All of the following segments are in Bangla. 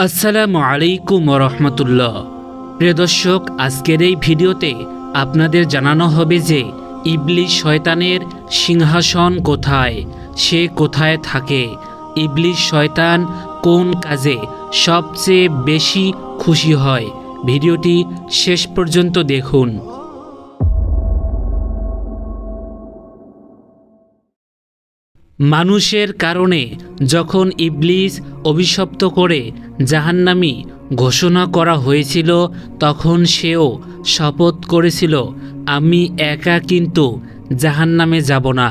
আসসালামু আলাইকুম রহমতুল্লাহ। প্রিয় দর্শক, আজকের এই ভিডিওতে আপনাদের জানানো হবে যে ইবলিস শয়তানের সিংহাসন কোথায়, সে কোথায় থাকে, ইবলিস শয়তান কোন কাজে সবচেয়ে বেশি খুশি হয়। ভিডিওটি শেষ পর্যন্ত দেখুন। মানুষের কারণে যখন ইবলিস অভিশপ্ত করে জাহান্নামী ঘোষণা করা হয়েছিল, তখন সেও শপথ করেছিল, আমি একা কিন্তু জাহান্নামে যাব না,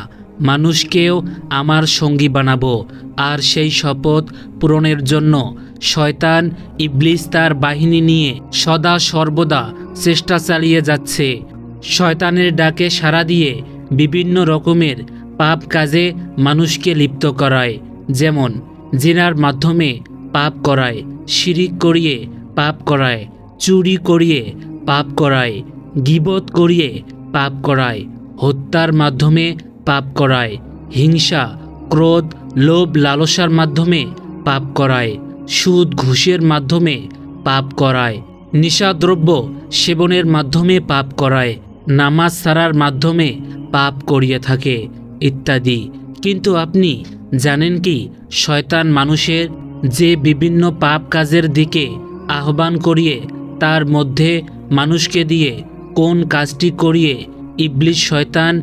মানুষকেও আমার সঙ্গী বানাবো। আর সেই শপথ পূরণের জন্য শয়তান ইবলিস তার বাহিনী নিয়ে সদা সর্বদা চেষ্টা চালিয়ে যাচ্ছে। শয়তানের ডাকে সাড়া দিয়ে বিভিন্ন রকমের পাপ কাজে মানুষকে লিপ্ত করায়, যেমন জিনার মাধ্যমে পাপ করায়, শিরিক করিয়ে পাপ করায়, চুরি করিয়ে পাপ করায়, গীবত করিয়ে পাপ করায়, হত্যার মাধ্যমে পাপ করায়, হিংসা, ক্রোধ, লোভ, লালসার মাধ্যমে পাপ করায়, সুদ ঘুষের মাধ্যমে পাপ করায়, নেশাদ্রব্য সেবনের মাধ্যমে পাপ করায়, নামাজ ছাড়ার মাধ্যমে পাপ করিয়ে থাকে ইত্যাদি। কিন্তু আপনি জানেন কি, শয়তান মানুষের যে বিভিন্ন পাপ কাজের দিকে আহ্বান করিয়ে তার মধ্যে মানুষকে দিয়ে কোন কাজটি করিয়ে ইবলিস শয়তান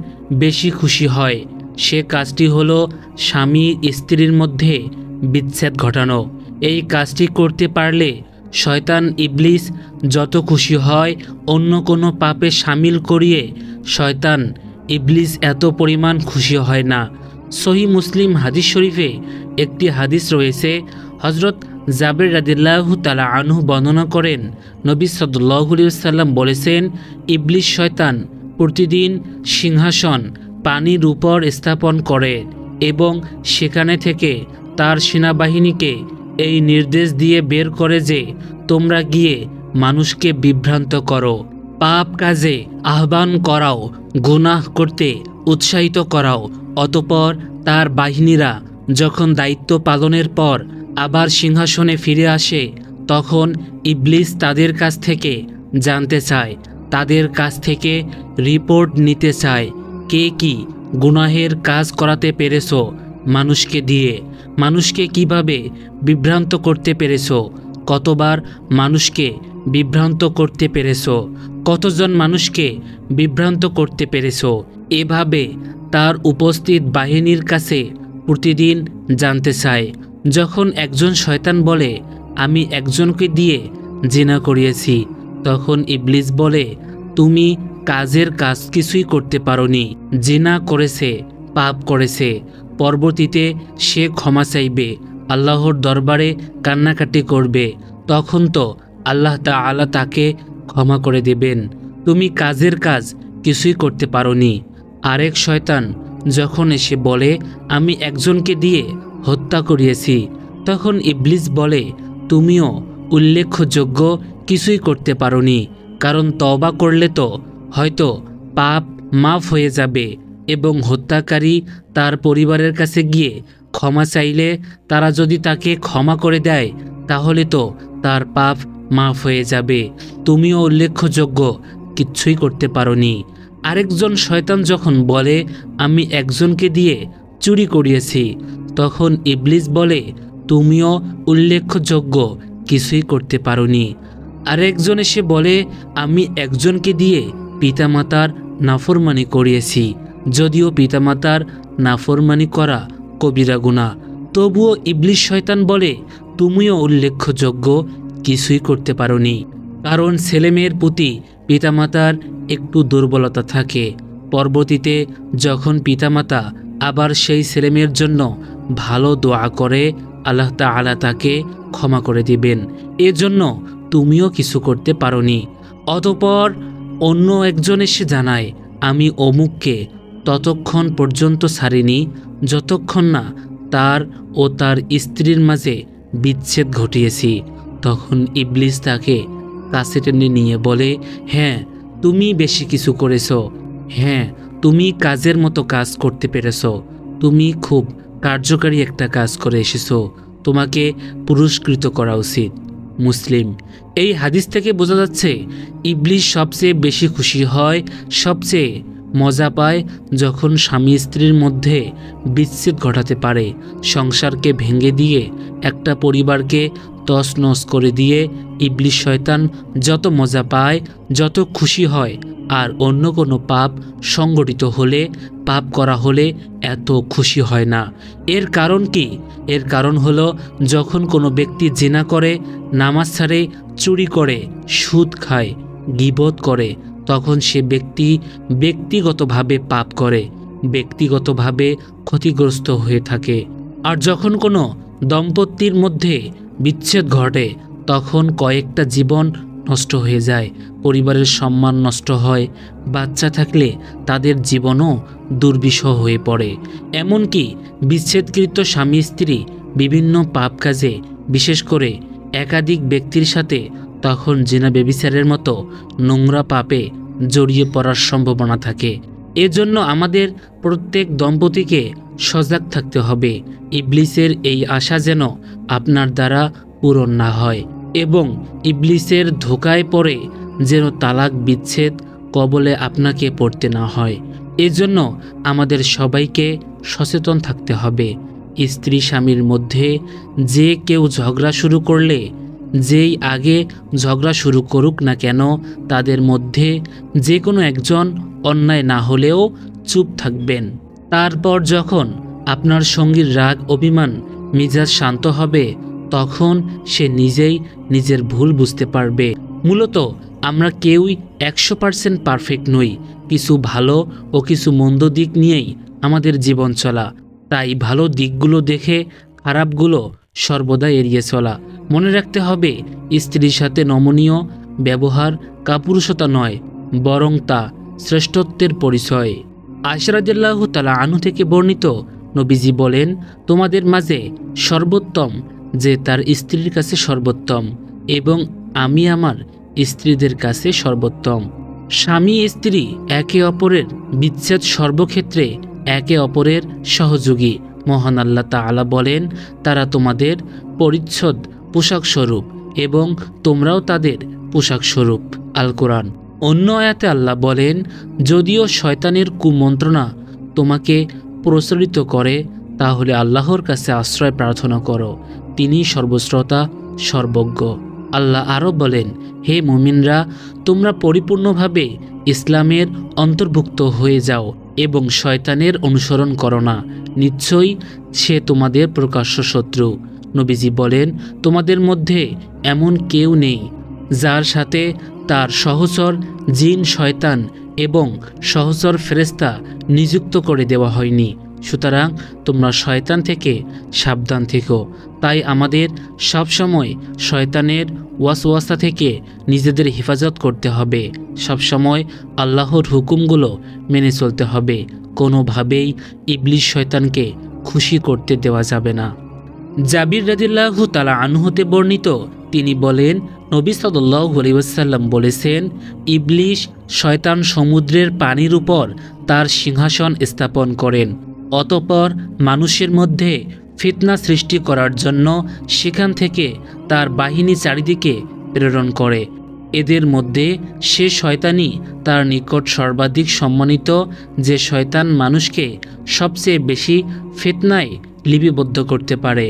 বেশি খুশি হয়? সে কাজটি হলো স্বামী স্ত্রীর মধ্যে বিচ্ছেদ ঘটানো। এই কাজটি করতে পারলে শয়তান ইবলিস যত খুশি হয়, অন্য কোনো পাপে সামিল করিয়ে শয়তান ইবলিস এত পরিমাণ খুশি হয় না। সহিহ মুসলিম হাদিস শরীফে একটি হাদিস রয়েছে। হজরত জাবের রাদিয়াল্লাহু তাআলা আনহু বর্ণনা করেন, নবী সাল্লাল্লাহু আলাইহি ওয়াসাল্লাম বলেছেন, ইবলিস শয়তান প্রতিদিন সিংহাসন পানির উপর স্থাপন করে এবং সেখানে থেকে তার সেনাবাহিনীকে এই নির্দেশ দিয়ে বের করে যে তোমরা গিয়ে মানুষকে বিভ্রান্ত করো, পাপ কাজে আহ্বান করাও, গুনাহ করতে উৎসাহিত করাও। অতঃপর তার বাহিনীরা যখন দায়িত্ব পালনের পর আবার সিংহাসনে ফিরে আসে, তখন ইবলিস তাদের কাছ থেকে জানতে চায়, তাদের কাছ থেকে রিপোর্ট নিতে চায়, কে কি গুনাহের কাজ করাতে পেরেছো মানুষকে দিয়ে, মানুষকে কিভাবে বিভ্রান্ত করতে পেরেছো, কতবার মানুষকে বিভ্রান্ত করতে পেরেছো, কতজন মানুষকে বিভ্রান্ত করতে পেরেছো। এভাবে তার উপস্থিত বাহিনীর কাছে প্রতিদিন জানতে চায়। যখন একজন শয়তান বলে, আমি একজনকে দিয়ে জিনা করিয়েছি, তখন ইবলিস বলে, তুমি কাজের কাজ কিছুই করতে পারোনি, জিনা করেছে, পাপ করেছে। পরবর্তীতে সে ক্ষমা চাইবে, আল্লাহর দরবারে কান্নাকাটি করবে, তখন তো আল্লাহ তাআলা তাকে ক্ষমা করে দেবেন। তুমি কাজের কাজ কিছুই করতে পারোনি। আরেক শয়তান যখন এসে বলে, আমি একজনকে দিয়ে হত্যা করিয়েছি, তখন ইবলিস বলে, তুমিও উল্লেখযোগ্য কিছুই করতে পারোনি, কারণ তওবা করলে তো হয়তো পাপ মাফ হয়ে যাবে এবং হত্যাকারী তার পরিবারের কাছে গিয়ে ক্ষমা চাইলে তারা যদি তাকে ক্ষমা করে দেয়, তাহলে তো তার পাপ মাফ হয়ে যাবে। তুমিও উল্লেখযোগ্য কিচ্ছুই করতে পারোনি। আরেকজন শয়তান যখন বলে, আমি একজনকে দিয়ে চুরি করিয়েছি, তখন ইবলিস বলে, তুমিও উল্লেখযোগ্য কিছুই করতে পারোনি। আরেকজন এসে বলে, আমি একজনকে দিয়ে পিতামাতার নাফরমানি করিয়েছি, যদিও পিতামাতার নাফরমানি করা কবিরা গুনাহ। তবুও ইবলিস শয়তান বলে, তুমিও উল্লেখযোগ্য কিছুই করতে পারোনি। কারণ ছেলেমেয়ের প্রতি পিতামাতার একটু দুর্বলতা থাকে। পরবর্তীতে যখন পিতামাতা আবার সেই ছেলেমেয়ের জন্য ভালো দোয়া করে, আল্লাহ তাআলা তাকে ক্ষমা করে দিবেন। এজন্য তুমিও কিছু করতে পারোনি। অতঃপর অন্য একজন এসে জানায়, আমি অমুককে ততক্ষণ পর্যন্ত ছাড়িনি যতক্ষণ না তার ও তার স্ত্রীর মাঝে বিচ্ছেদ ঘটিয়েছি। তখন ইবলিস তাকে কাছে টেনে নিয়ে বলে, হ্যাঁ তুমি বেশি কিছু করেছো, হ্যাঁ তুমি কাজের মতো কাজ করতে পেরেছো, তুমি খুব কার্যকারী একটা কাজ করে এসেছো, তোমাকে পুরস্কৃত করা উচিত। মুসলিম। এই হাদিস থেকে বোঝা যাচ্ছে ইবলিস সবচেয়ে বেশি খুশি হয়, সবচেয়ে মজা পায় যখন স্বামী স্ত্রীর মধ্যে বিচ্ছেদ ঘটাতে পারে। সংসারকে ভেঙে দিয়ে একটা পরিবারকে তছনছ করে দিয়ে ইবলিস শয়তান যত মজা পায়, যত খুশি হয়, আর অন্য কোনো পাপ সংগঠিত হলে, পাপ করা হলে এত খুশি হয় না। এর কারণ কি? এর কারণ হলো যখন কোনো ব্যক্তি জিনা করে, নামাজ ছাড়ে, চুরি করে, সুদ খায়, গীবত করে, তখন সে ব্যক্তি ব্যক্তিগতভাবে পাপ করে, ব্যক্তিগতভাবে ক্ষতিগ্রস্ত হয়ে থাকে। আর যখন কোনো দম্পতির মধ্যে বিচ্ছেদ ঘটে তখন কয়েকটা জীবন নষ্ট হয়ে যায়, পরিবারের সম্মান নষ্ট হয়, বাচ্চা থাকলে তাদের জীবনও দুর্বিষহ হয়ে পড়ে। এমনকি বিচ্ছেদকৃত স্বামী স্ত্রী বিভিন্ন পাপ কাজে, বিশেষ করে একাধিক ব্যক্তির সাথে, তখন জিনা ব্যভিচারের মতো নোংরা পাপে জড়িয়ে পড়ার সম্ভাবনা থাকে। এজন্য আমাদের প্রত্যেক দম্পতিকে সজাগ থাকতে হবে ইবলিসের এই আশা যেন আপনার দ্বারা পূরণ না হয়, এবং ইবলিসের ধোকায় পড়ে যেন তালাক বিচ্ছেদ কবলে আপনাকে পড়তে না হয়। এজন্য আমাদের সবাইকে সচেতন থাকতে হবে। স্ত্রী স্বামীর মধ্যে যে কেউ ঝগড়া শুরু করলে, যেই আগে ঝগড়া শুরু করুক না কেন, তাদের মধ্যে যে কোনো একজন অন্যায় না হলেও চুপ থাকবেন। তারপর যখন আপনার সঙ্গীর রাগ, অভিমান, মেজাজ শান্ত হবে, তখন সে নিজেই নিজের ভুল বুঝতে পারবে। মূলত আমরা কেউই 100% পারফেক্ট নই। কিছু ভালো ও কিছু মন্দ দিক নিয়েই আমাদের জীবন চলা। তাই ভালো দিকগুলো দেখে খারাপগুলো সর্বদা এড়িয়ে চলা। মনে রাখতে হবে স্ত্রীর সাথে নমনীয় ব্যবহার কাপুরুষতা নয়, বরং তা শ্রেষ্ঠত্বের পরিচয়। আয়েশা রাদিয়াল্লাহু তাআলা আনহা থেকে বর্ণিত, নবীজি বলেন, তোমাদের মাঝে সর্বোত্তম যে তার স্ত্রীর কাছে সর্বোত্তম, এবং আমি আমার স্ত্রীদের কাছে সর্বোত্তম। স্বামী স্ত্রী একে অপরের বিচ্ছেদ সর্বক্ষেত্রে একে অপরের সহযোগী। মহান আল্লাহ তাআলা বলেন, তারা তোমাদের পরিচ্ছদ পোশাক স্বরূপ এবং তোমরাও তাদের পোশাক স্বরূপ। আল কোরআন। অন্য আয়াতে আল্লাহ বলেন, যদিও শয়তানের কুমন্ত্রণা তোমাকে প্রচলিত করে, তাহলে আল্লাহর কাছে আশ্রয় প্রার্থনা করো, তিনি সর্বশ্রোতা, সর্বজ্ঞ। আল্লাহ আরও বলেন, হে মুমিনরা, তোমরা পরিপূর্ণভাবে ইসলামের অন্তর্ভুক্ত হয়ে যাও এবং শয়তানের অনুসরণ করো না, নিশ্চয়ই সে তোমাদের প্রকাশ্য শত্রু। নবীজি বলেন, তোমাদের মধ্যে এমন কেউ নেই যার সাথে তার সহচর জিন, শয়তান এবং সহচর ফেরেশতা নিযুক্ত করে দেওয়া হয়নি। সুতরাং তোমরা শয়তান থেকে সাবধান থেকো। তাই আমাদের সবসময় শয়তানের ওয়াসওয়াসা থেকে নিজেদের হেফাজত করতে হবে। সবসময় আল্লাহর হুকুমগুলো মেনে চলতে হবে। কোনোভাবেই ইবলিস শয়তানকে খুশি করতে দেওয়া যাবে না। জাবির রাদিয়াল্লাহু তাআলা আনহু হতে বর্ণিত, তিনি বলেন, নবী সাল্লাল্লাহু আলাইহি ওয়াসাল্লাম বলেছেন, ইবলিস শয়তান সমুদ্রের পানির উপর তার সিংহাসন স্থাপন করেন, অতঃপর মানুষের মধ্যে ফিতনা সৃষ্টি করার জন্য সেখান থেকে তার বাহিনী চারিদিকে প্রেরণ করে। এদের মধ্যে সে শয়তানই তার নিকট সর্বাধিক সম্মানিত, যে শয়তান মানুষকে সবচেয়ে বেশি ফিতনায় লিপিবদ্ধ করতে পারে।